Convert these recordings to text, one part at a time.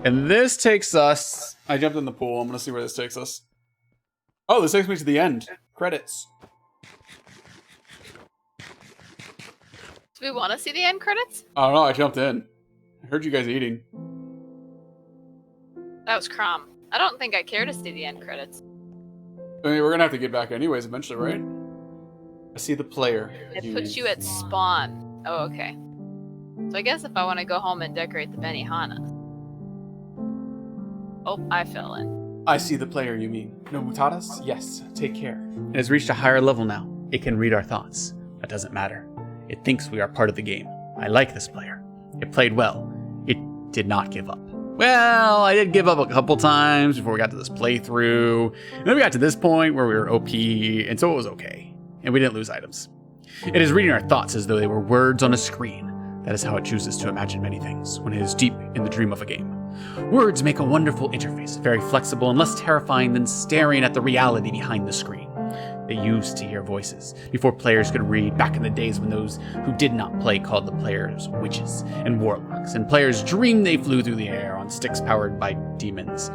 And this takes us... I jumped in the pool. I'm going to see where this takes us. Oh, this takes me to the end. Credits. Do we want to see the end credits? I don't know. I jumped in. I heard you guys eating. That was Crom. I don't think I care to see the end credits. I mean, we're going to have to get back anyways eventually, right? I see the player. It puts you at spawn. Oh, okay. So I guess if I want to go home and decorate the Benihana. Oh, I fell in. I see the player, you mean. No mutadas? Yes, take care. It has reached a higher level now. It can read our thoughts. That doesn't matter. It thinks we are part of the game. I like this player. It played well. It did not give up. Well, I did give up a couple times before we got to this playthrough. And then we got to this point where we were OP, and so it was okay. And we didn't lose items. It is reading our thoughts as though they were words on a screen. That is how it chooses to imagine many things when it is deep in the dream of a game. Words make a wonderful interface, very flexible and less terrifying than staring at the reality behind the screen. They used to hear voices before players could read, back in the days when those who did not play called the players witches and warlocks, and players dreamed they flew through the air on sticks powered by demons.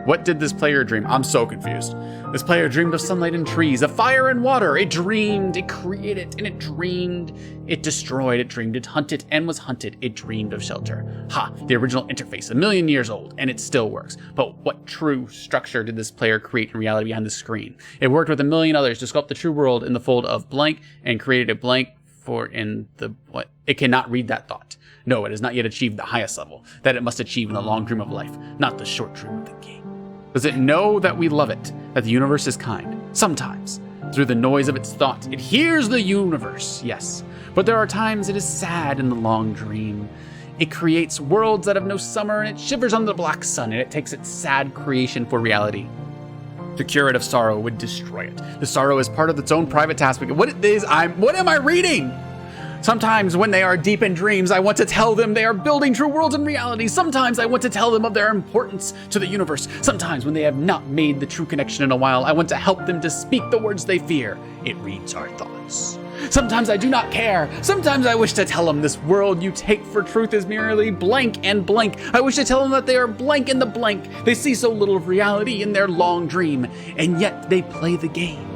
What did this player dream? I'm so confused. This player dreamed of sunlight and trees, of fire and water. It dreamed, it created, and it dreamed. It destroyed, it dreamed, it hunted and was hunted. It dreamed of shelter. Ha, the original interface, 1,000,000 years old, and it still works. But what true structure did this player create in reality behind the screen? It worked with 1,000,000 others to sculpt the true world in the fold of blank and created a blank for in the what? It cannot read that thought. No, it has not yet achieved the highest level that it must achieve in the long dream of life, not the short dream of the game. Does it know that we love it, that the universe is kind? Sometimes. Through the noise of its thought, it hears the universe, yes. But there are times it is sad in the long dream. It creates worlds that have no summer, and it shivers under the black sun, and it takes its sad creation for reality. To cure it of sorrow would destroy it. The sorrow is part of its own private task. What am I reading? Sometimes when they are deep in dreams, I want to tell them they are building true worlds in reality. Sometimes I want to tell them of their importance to the universe. Sometimes when they have not made the true connection in a while, I want to help them to speak the words they fear. It reads our thoughts. Sometimes I do not care. Sometimes I wish to tell them this world you take for truth is merely blank and blank. I wish to tell them that they are blank in the blank. They see so little of reality in their long dream, and yet they play the game.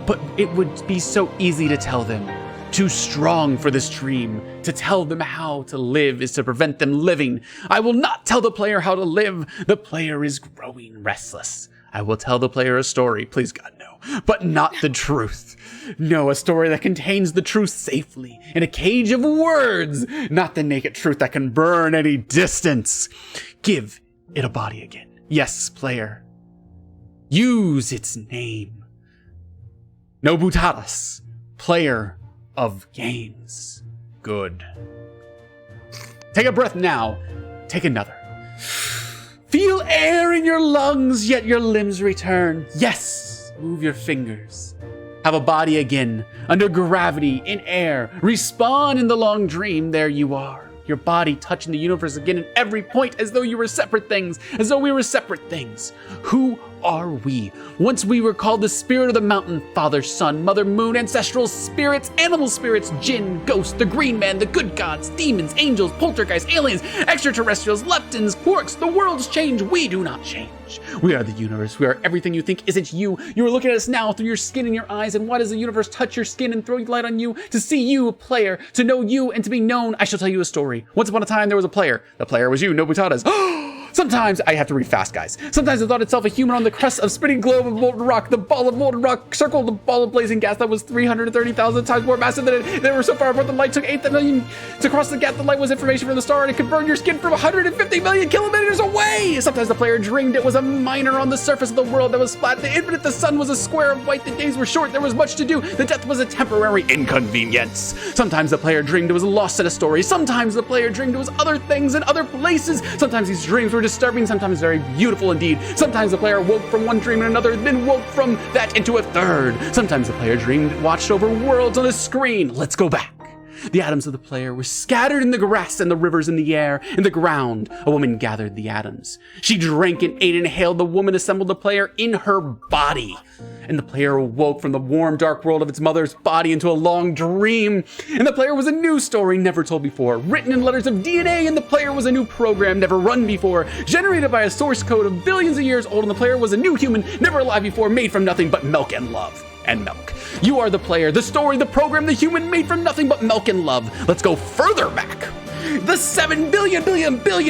But it would be so easy to tell them. Too strong for this dream. To tell them how to live is to prevent them living. I will not tell the player how to live. The player is growing restless. I will tell the player a story, please God, no, but not the truth. No, a story that contains the truth safely in a cage of words, not the naked truth that can burn any distance. Give it a body again. Yes, player. Use its name. Nobutadas, player of games. Good. Take a breath now. Take another. Feel air in your lungs, yet your limbs return. Yes, move your fingers. Have a body again, under gravity, in air. Respawn in the long dream, there you are. Your body touching the universe again in every point as though you were separate things, as though we were separate things. Who are we? Once we were called the spirit of the mountain, father, sun, mother, moon, ancestral spirits, animal spirits, jinn, ghosts, the green man, the good gods, demons, angels, poltergeists, aliens, extraterrestrials, leptons, quarks. The worlds change, we do not change. We are the universe. We are everything you think isn't you. You are looking at us now through your skin and your eyes, and why does the universe touch your skin and throw light on you? To see you, a player, to know you, and to be known. I shall tell you a story. Once upon a time, there was a player. The player was you, Nobutadas. Sometimes, I have to read fast, guys. Sometimes I thought itself a human on the crest of spinning globe of molten rock. The ball of molten rock circled the ball of blazing gas that was 330,000 times more massive than it. They were so far apart the light took 8 million to cross the gap. The light was information from the star, and it could burn your skin from 150 million kilometers away. Sometimes the player dreamed it was a miner on the surface of the world that was flat. The infinite, the sun was a square of white. The days were short. There was much to do. The death was a temporary inconvenience. Sometimes the player dreamed it was lost in a story. Sometimes the player dreamed it was other things in other places. Sometimes these dreams were disturbing, sometimes very beautiful indeed. Sometimes the player woke from one dream and another, then woke from that into a third. Sometimes the player dreamed it watched over worlds on a screen. Let's go back. The atoms of the player were scattered in the grass and the rivers in the air. In the ground, a woman gathered the atoms. She drank and ate and inhaled. The woman assembled the player in her body. And the player awoke from the warm, dark world of its mother's body into a long dream. And the player was a new story never told before, written in letters of DNA, and the player was a new program never run before, generated by a source code of billions of years old, and the player was a new human never alive before, made from nothing but milk and love. And milk. You are the player, the story, the program, the human made from nothing but milk and love. Let's go further back. The 7 billion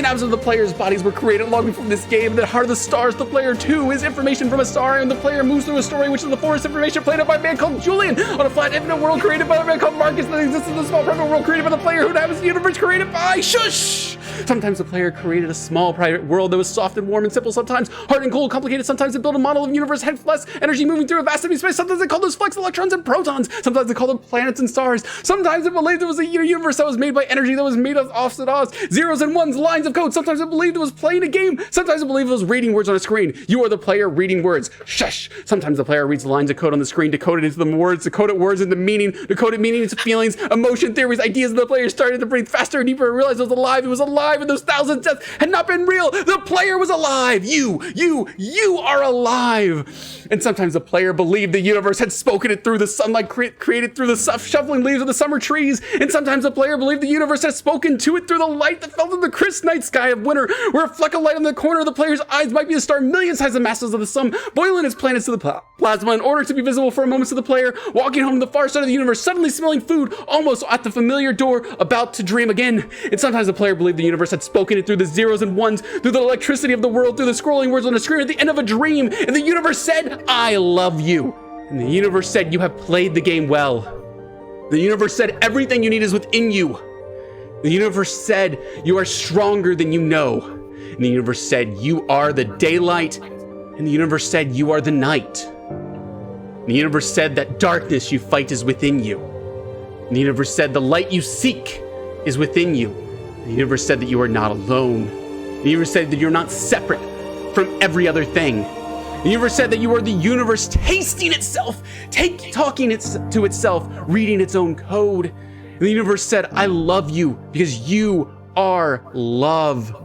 atoms of the player's bodies were created long before this game. The heart of the stars, the player too, is information from a star, and the player moves through a story which is the forest information played out by a man called Julian on a flat infinite world created by a man called Marcus that exists in the small private world created by the player who inhabits the universe created by Shush! Sometimes the player created a small private world that was soft and warm and simple, sometimes hard and cold, complicated, sometimes it built a model of the universe, had less energy moving through a vast empty space, sometimes it called those flux electrons and protons, sometimes it called them planets and stars, sometimes it believed it was a universe that was made by energy that was made of offs and ahs, zeros and ones, lines of code, sometimes it believed it was playing a game, sometimes it believed it was reading words on a screen. You are the player reading words. Shush! Sometimes the player reads the lines of code on the screen, decoded into the words, decoded words into meaning, decoded meaning into feelings, emotion, theories, ideas, and the player started to breathe faster and deeper and realized it was alive, and those thousands deaths had not been real. The player was alive. You are alive. And sometimes the player believed the universe had spoken it through the sunlight created through the shuffling leaves of the summer trees. And sometimes the player believed the universe had spoken to it through the light that fell in the crisp night sky of winter, where a fleck of light on the corner of the player's eyes might be a star million times the masses of the sun, boiling its planets to the plasma in order to be visible for a moment to the player, walking home to the far side of the universe, suddenly smelling food, almost at the familiar door, about to dream again. And sometimes the player believed the universe had spoken it through the zeros and ones, through the electricity of the world, through the scrolling words on a screen at the end of a dream. And the universe said, I love you. And the universe said, you have played the game well. The universe said, everything you need is within you. The universe said, you are stronger than you know. And the universe said, you are the daylight. And the universe said, you are the night. And the universe said that darkness you fight is within you. And the universe said, the light you seek is within you. And the universe said that you are not alone. The universe said that you're not separate from every other thing. The universe said that you are the universe tasting itself, talking to itself, reading its own code. And the universe said, I love you because you are love.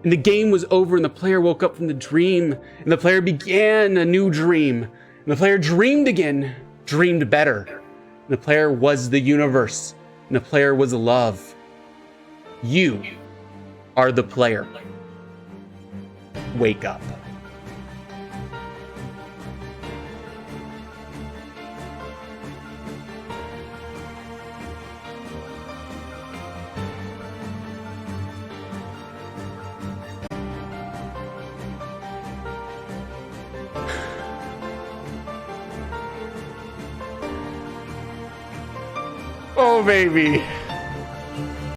And the game was over and the player woke up from the dream and the player began a new dream. And the player dreamed again, dreamed better. And the player was the universe and the player was love. You are the player. Wake up. Oh, baby.